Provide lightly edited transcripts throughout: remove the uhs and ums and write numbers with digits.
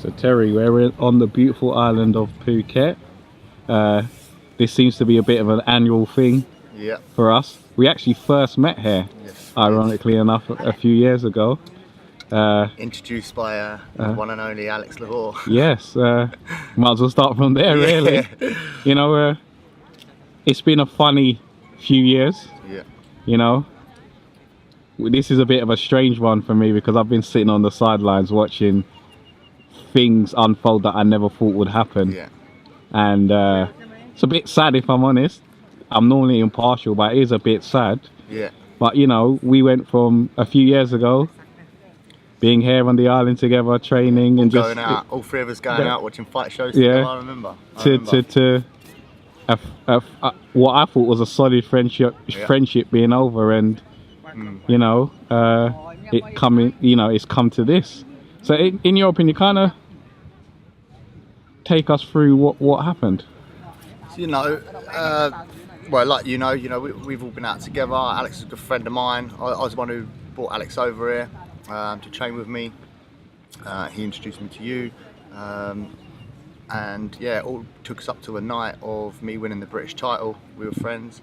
So Terry, we're on the beautiful island of Phuket. This seems to be a bit of an annual thing for us. We actually first met here, ironically enough, a few years ago. Introduced by one and only Alex Lohore. Yes, might as well start from there, really. You know, it's been a funny few years. You know, this is a bit of a strange one for me because I've been sitting on the sidelines watching things unfold that I never thought would happen. And it's a bit sad, if I'm honest. I'm normally impartial, but it is a bit sad. But you know, we went from a few years ago being here on the island together, training and going out, all three of us going out watching fight shows together. I remember. To what I thought was a solid friendship being over, and you know, it's come to this. So in your opinion, kind of take us through what happened. So, you know, well, like you know, we've all been out together. Alex is a good friend of mine. I was the one who brought Alex over here to train with me. He introduced me to you, and yeah, it all took us up to a night of me winning the British title. We were friends,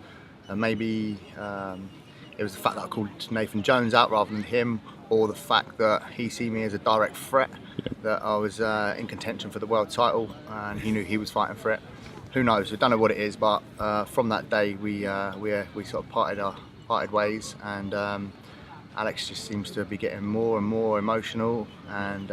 and maybe it was the fact that I called Nathan Jones out rather than him, or the fact that he see me as a direct threat, that I was in contention for the world title, and he knew he was fighting for it. Who knows? I don't know what it is, but from that day we sort of parted ways, and Alex just seems to be getting more and more emotional and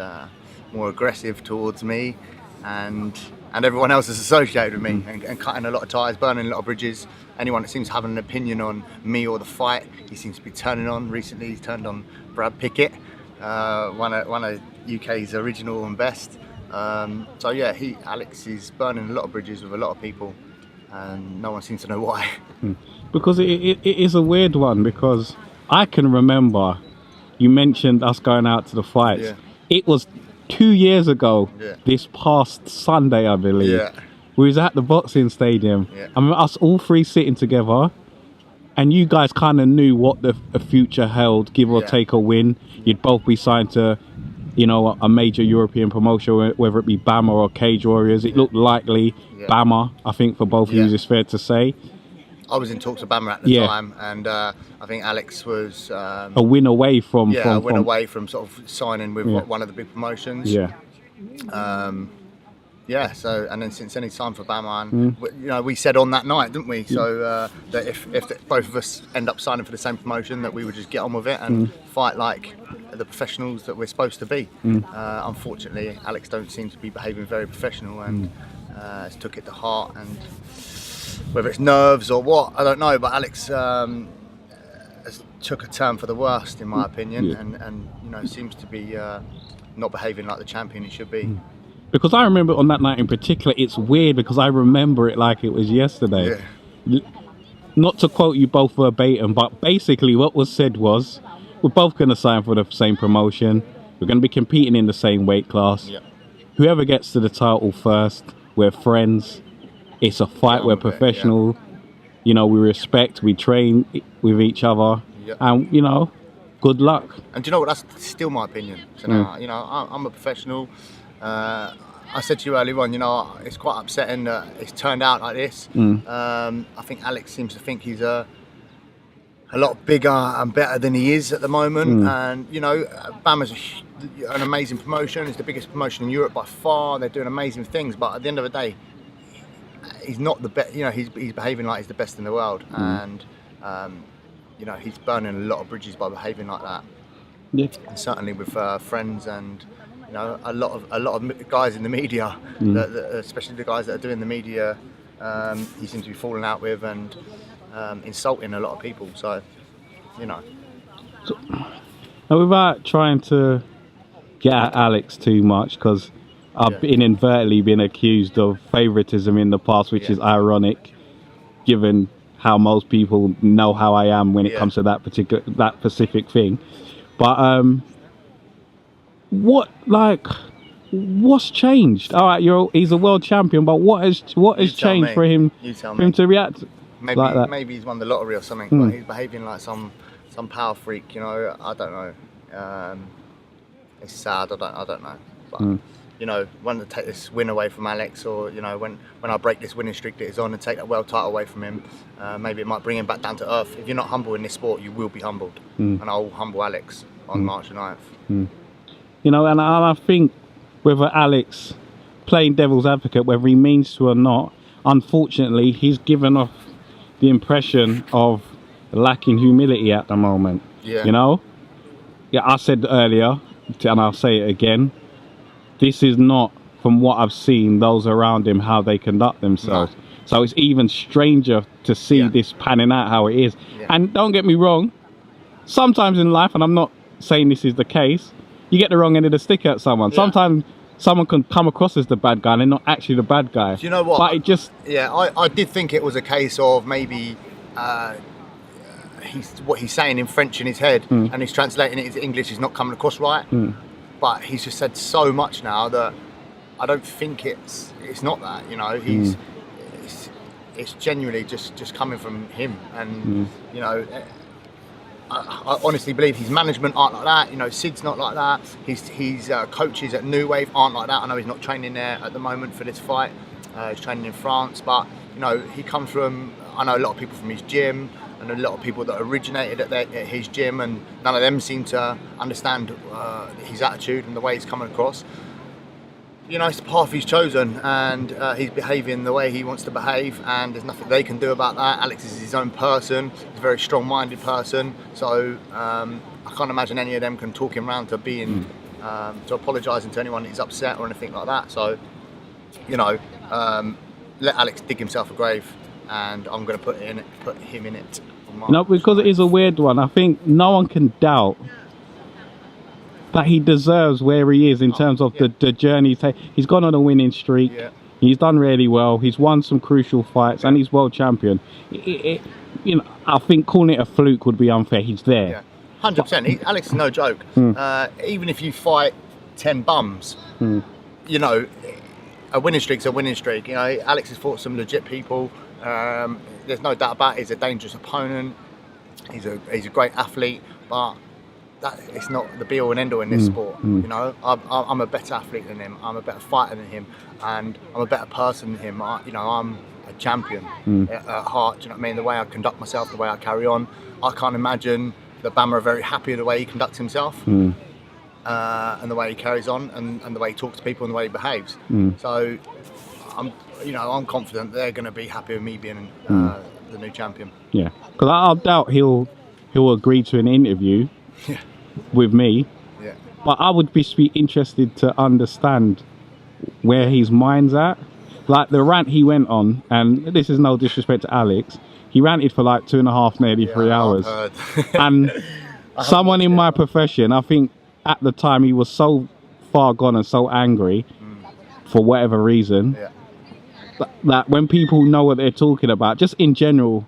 more aggressive towards me and everyone else is associated with me, and cutting a lot of ties, burning a lot of bridges. Anyone that seems to have an opinion on me or the fight, he seems to be turning on. Recently he's turned on Brad Pickett, one of UK's original and best. So yeah, Alex is burning a lot of bridges with a lot of people, and no one seems to know why. Because it is a weird one, because I can remember you mentioned us going out to the fights. It was 2 years ago, this past Sunday, I believe. We was at the boxing stadium. I mean, us all three sitting together, and you guys kind of knew what the future held, give or take a win. You'd both be signed to, you know, a major European promotion, whether it be BAMMA or Cage Warriors. It looked likely BAMMA, I think, for both of you, is fair to say. I was in talks with BAMMA at the time, and I think Alex was a win away from away from sort of signing with one of the big promotions. So, and then since then he's signed for BAMMA, and you know, we said on that night, didn't we? So that if both of us end up signing for the same promotion, that we would just get on with it and fight like the professionals that we're supposed to be. Unfortunately, Alex don't seem to be behaving very professional, and has took it to heart, and whether it's nerves or what, I don't know, but Alex has took a turn for the worst, in my opinion, and you know, seems to be not behaving like the champion he should be. Because I remember on that night in particular, it's weird because I remember it like it was yesterday. Not to quote you both verbatim, but basically what was said was, we're both going to sign for the same promotion, we're going to be competing in the same weight class. Whoever gets to the title first, we're friends. It's a fight, we're professional, you know, we respect, we train with each other, and you know, good luck. And do you know what, that's still my opinion. So now, you know, I'm a professional. I said to you earlier on, you know, it's quite upsetting that it's turned out like this. I think Alex seems to think he's a lot bigger and better than he is at the moment, and you know, BAMMA's an amazing promotion. It's the biggest promotion in Europe by far. They're doing amazing things, but at the end of the day, he's not the best. You know, he's behaving like he's the best in the world, and you know, he's burning a lot of bridges by behaving like that. And certainly with friends, and you know, a lot of guys in the media, especially the guys that are doing the media, he seems to be falling out with and insulting a lot of people. So, you know. So, now, without trying to get at Alex too much, because I've inadvertently been accused of favoritism in the past, which is ironic, given how most people know how I am when it comes to that specific thing. But what's changed? All right, he's a world champion, but what has changed for him to react like that? Maybe he's won the lottery or something, but he's behaving like some power freak. You know, I don't know. It's sad. I don't know. But you know, want to take this win away from Alex, or, you know, when I break this winning streak that he's on and take that world title away from him, maybe it might bring him back down to earth. If you're not humble in this sport, you will be humbled. And I'll humble Alex on March the 9th. You know, and I think whether Alex, playing devil's advocate, whether he means to or not, unfortunately, he's given off the impression of lacking humility at the moment. Yeah. You know? Yeah, I said earlier, and I'll say it again, this is not, from what I've seen, those around him, how they conduct themselves. No. So it's even stranger to see this panning out how it is. And don't get me wrong, sometimes in life, and I'm not saying this is the case, you get the wrong end of the stick at someone. Sometimes someone can come across as the bad guy and they're not actually the bad guy. Do you know what? But it just... Yeah, I did think it was a case of maybe what he's saying in French in his head and he's translating it into English is not coming across right. But he's just said so much now that I don't think it's not that, you know. It's genuinely just coming from him, and you know, I honestly believe his management aren't like that. You know, Sid's not like that. His coaches at New Wave aren't like that. I know he's not training there at the moment for this fight. He's training in France, but you know, he comes from, I know a lot of people from his gym and a lot of people that originated at his gym, and none of them seem to understand his attitude and the way he's coming across. You know, it's the path he's chosen, and he's behaving the way he wants to behave, and there's nothing they can do about that. Alex is his own person. He's a very strong-minded person, so I can't imagine any of them can talk him around to being to apologising to anyone he's upset or anything like that. So, you know, let Alex dig himself a grave, and I'm going to put him in it. No, because it is a weird one. I think no one can doubt that he deserves where he is in terms of the journey. He's gone on a winning streak. He's done really well. He's won some crucial fights, and he's world champion. You know, I think calling it a fluke would be unfair. He's there. 100%. Alex is no joke. Even if you fight 10 bums, you know, a winning streak's a winning streak. You know, Alex has fought some legit people. There's no doubt about it. He's a dangerous opponent. He's a great athlete, but it's not the be all and end all in this sport. You know, I'm a better athlete than him. I'm a better fighter than him, and I'm a better person than him. You know, I'm a champion at heart. Do you know what I mean? The way I conduct myself, the way I carry on, I can't imagine that BAMMA are very happy with the way he conducts himself, and the way he carries on, and the way he talks to people, and the way he behaves. So, I'm confident they're going to be happy with me being the new champion. Yeah, because I doubt he'll agree to an interview with me. But I would be interested to understand where his mind's at. Like the rant he went on, and this is no disrespect to Alex, he ranted for like 2.5, nearly 3 hours. And someone in my profession, I think at the time he was so far gone and so angry for whatever reason, that when people know what they're talking about, just in general,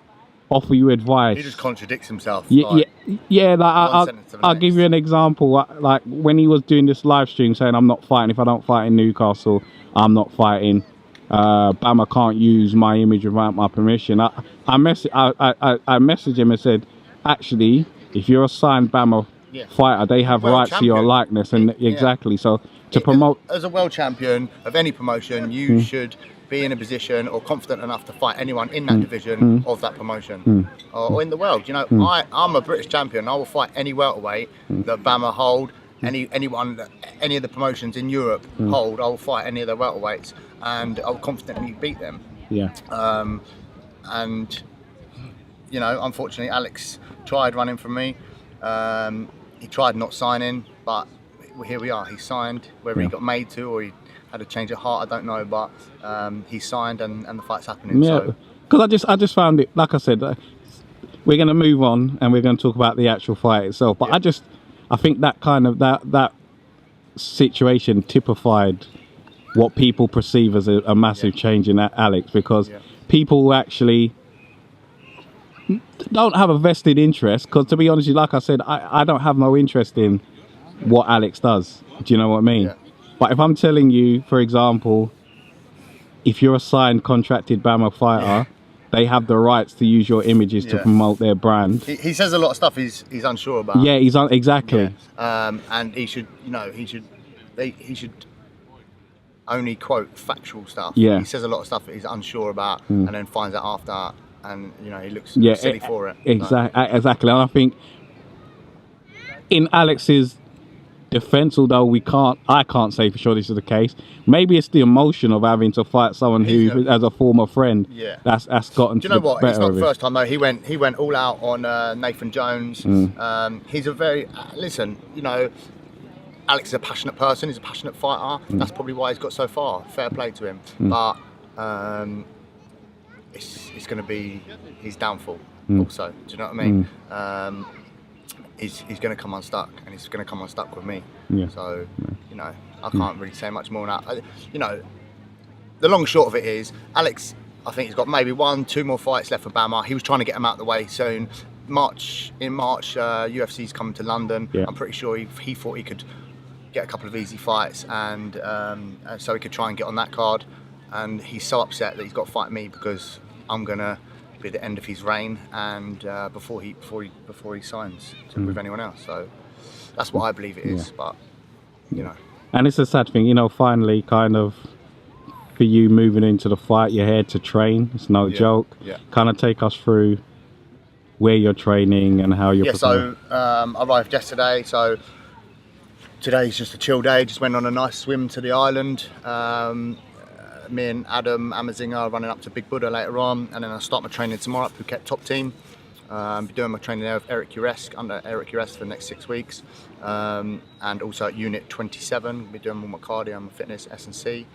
offer you advice. He just contradicts himself. Like I'll give you an example. Like when he was doing this live stream saying, I'm not fighting. If I don't fight in Newcastle, I'm not fighting. BAMMA can't use my image without my permission. I messaged him and said, actually, if you're a signed BAMMA fighter, they have rights to your likeness. And exactly. So to promote... As a world champion of any promotion, you should be in a position or confident enough to fight anyone in that division of that promotion or in the world. You know, I'm a British champion. I will fight any welterweight that BAMMA hold, any of the promotions in Europe hold. I will fight any of the welterweights, and I'll confidently beat them. And you know, unfortunately, Alex tried running from me. He tried not signing, but here we are. He signed. Whether he got made to or he had a change of heart, I don't know, but he signed, and the fight's happening. Yeah, because I just found it, like I said, we're going to move on and we're going to talk about the actual fight itself. But I think that kind of that situation typified what people perceive as a massive change in Alex, because people actually don't have a vested interest. Because to be honest with you, like I said, I don't have no interest in what Alex does. Do you know what I mean? But if I'm telling you, for example, if you're a signed, contracted BAMMA fighter, they have the rights to use your images to promote their brand. He says a lot of stuff he's unsure about. Yeah, exactly. And he should, you know, he should only quote factual stuff. Yeah. He says a lot of stuff that he's unsure about, and then finds out after, and you know, he looks silly for it. Exactly. And I think in Alex's defense, although I can't say for sure this is the case, maybe it's the emotion of having to fight someone who, as a former friend, that's gotten. Do you know what? It's not the first time though. He went all out on Nathan Jones. He's a very listen. You know, Alex is a passionate person. He's a passionate fighter. That's probably why he's got so far. Fair play to him. But it's going to be his downfall. Also, do you know what I mean? He's going to come unstuck, and he's going to come unstuck with me. So, you know, I can't really say much more than that. You know, the long and short of it is, Alex, I think he's got maybe 1-2 more fights left for BAMMA. He was trying to get him out of the way soon. In March, UFC's coming to London. I'm pretty sure he thought he could get a couple of easy fights, and so he could try and get on that card. And he's so upset that he's got to fight me because I'm going to be the end of his reign, and before he signs with anyone else. So that's what I believe it is. But you know, and it's a sad thing, you know, finally kind of for you moving into the fight, you're here to train. It's no joke. Kind of take us through where you're training and how you're preparing. So I arrived yesterday, so today's just a chill day. Just went on a nice swim to the island. Me and Adam Amazinga are running up to Big Buddha later on, and then I'll start my training tomorrow at Phuket Top Team. Be doing my training there with Eric Uresk, under Eric Uresk for the next 6 weeks, and also at Unit 27, be doing all my cardio and my fitness, S&C.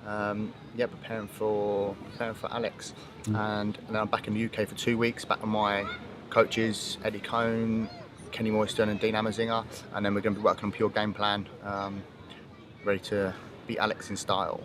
Preparing for Alex, and then I'm back in the UK for 2 weeks, back with my coaches Eddie Cohn, Kenny Moyston and Dean Amazinga, and then we're going to be working on pure game plan, ready to beat Alex in style.